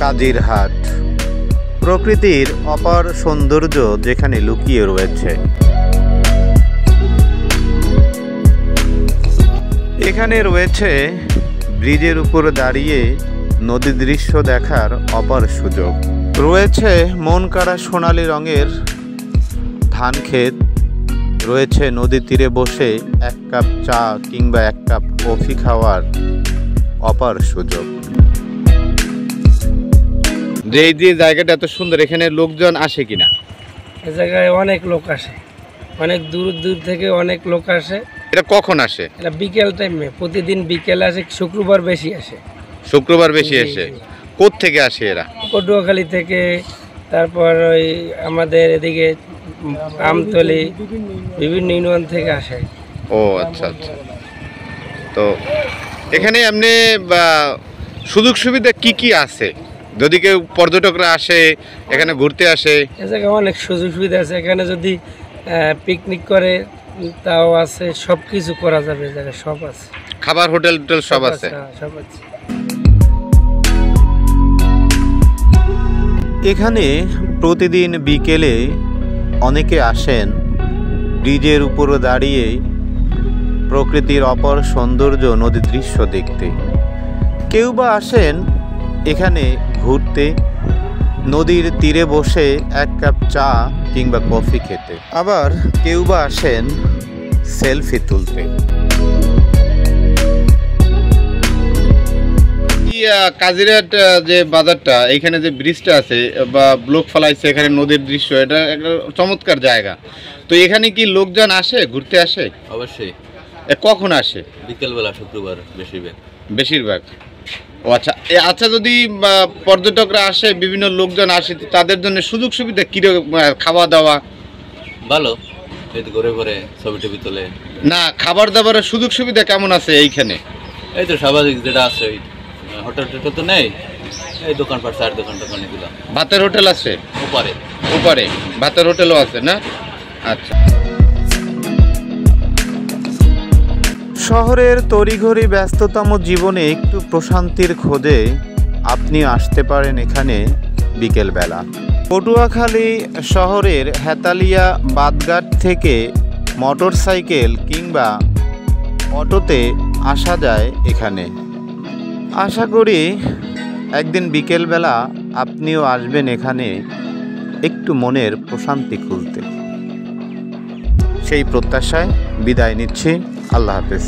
কাজিরহাট, প্রকৃতির অপার সৌন্দর্য যেখানে লুকিয়ে রয়েছে। এখানে রয়েছে ব্রিজের উপর দাঁড়িয়ে নদীর দৃশ্য দেখার অপার সুযোগ। রয়েছে মন কাড়া সোনালি রঙের ধান ক্ষেত, রয়েছে নদীর তীরে বসে এক কাপ চা কিংবা এক কাপ কফি খাওয়ার অপার সুযোগ। যে এই যে জায়গাটা এত সুন্দর, এখানে লোকজন আসে কিনা? এই জায়গায় অনেক লোক আসে, অনেক দূর দূর থেকে অনেক লোক আসে। এটা কখন আসে? এটা বিকেল টাইমে, প্রতিদিন বিকেল আসে, শুক্রবার বেশি আসে। শুক্রবার বেশি আসে। কোথা থেকে আসে এরা? পটুয়াখালী থেকে, তারপর ওই আমাদের এদিকে আমতলি, বিভিন্ন ইউনিয়ন থেকে আসে। ও আচ্ছা আচ্ছা। তো এখানে এমনি সুযোগ সুবিধা কি কি আছে যদি কেউ পর্যটকরা আসে এখানে ঘুরতে আসে? এ জায়গায় অনেক সুযোগ সুবিধা আছে। এখানে যদি পিকনিক করে তাও আছে, সব কিছু করা যাবে। এ জায়গায় সব আছে, খাবার হোটেল টোটেল সব আছে। সব আছে। এখানে প্রতিদিন বিকেলে অনেকে আসেন ব্রিজের উপর দাঁড়িয়ে প্রকৃতির অপার সৌন্দর্য নদীর দৃশ্য দেখতে। কেউ বা আসেন এখানে ঘুরতে, নদীর তীরে বসে এক কাপ চা কিংবা কফি খেতে। আবার কেউ বা আসেন সেলফি তুলতে। কাজিরহাট যে বাজারটা, এইখানে যে ব্রিজটা আছে বা ব্লক ফলাইছে, এখানে নদীর দৃশ্য, এটা একটা চমৎকার জায়গা। তো এখানে কি লোকজন আসে, ঘুরতে আসে? অবশ্যই। কখন আসে? বিকেলবেলা, শুক্রবার বেশিরভাগ। ও আচ্ছা। আচ্ছা, যদি পর্যটকরা আসে, বিভিন্ন লোকজন আসে, তাদের জন্য সুযোগ সুবিধা কিরকম? খাওয়া দাওয়া ভালো, ঘুরে ঘুরে ছবি টবি তোলে। না, খাবার দাবারের সুযোগ সুবিধা কেমন আছে এইখানে? এই তো স্বাভাবিক যেটা আছে, ওই হোটেল টোটেল তো নেই, এই দোকানপাট, চার দোকান টোকান এগুলো। ভাতের হোটেল আছে উপরে ভাতের হোটেলও আছে না? আচ্ছা। শহরের তড়িঘড়ি ব্যস্ততম জীবনে একটু প্রশান্তির খোঁজে আপনি আসতে পারেন এখানে বিকেলবেলা। পটুয়াখালী শহরের হেতালিয়া বাদঘাট থেকে মোটরসাইকেল কিংবা অটোতে আসা যায় এখানে। আশা করি একদিন বিকেলবেলা আপনিও আসবেন এখানে একটু মনের প্রশান্তি খুঁজতে। সেই প্রত্যাশায় বিদায় নিচ্ছি। আল্লাহ হাফেজ।